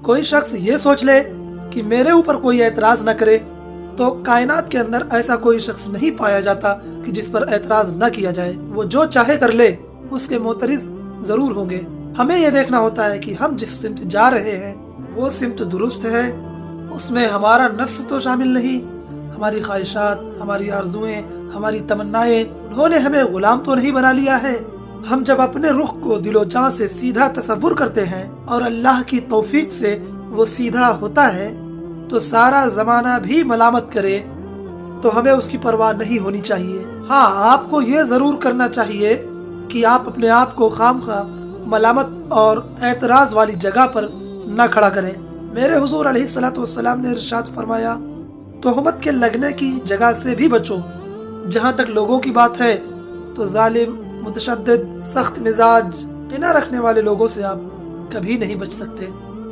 کوئی شخص یہ سوچ لے کہ میرے اوپر کوئی اعتراض نہ کرے تو کائنات کے اندر ایسا کوئی شخص نہیں پایا جاتا کہ جس پر اعتراض نہ کیا جائے۔ وہ جو چاہے کر لے، اس کے معترض ضرور ہوں گے۔ ہمیں یہ دیکھنا ہوتا ہے کہ ہم جس سمت جا رہے ہیں وہ سمت درست ہے، اس میں ہمارا نفس تو شامل نہیں، ہماری خواہشات، ہماری آرزوئیں، ہماری تمنائیں، انہوں نے ہمیں غلام تو نہیں بنا لیا ہے۔ ہم جب اپنے رخ کو دل و جان سے سیدھا تصور کرتے ہیں اور اللہ کی توفیق سے وہ سیدھا ہوتا ہے تو سارا زمانہ بھی ملامت کرے تو ہمیں اس کی پرواہ نہیں ہونی چاہیے۔ ہاں، آپ کو یہ ضرور کرنا چاہیے کہ آپ اپنے آپ کو خام خواہ ملامت اور اعتراض والی جگہ پر نہ کھڑا کریں۔ میرے حضور علیہ الصلوۃ والسلام نے ارشاد فرمایا، تہمت کے لگنے کی جگہ سے بھی بچو۔ جہاں تک لوگوں کی بات ہے تو ظالم، متشدد، سخت مزاج، کینہ رکھنے والے لوگوں سے آپ کبھی نہیں بچ سکتے۔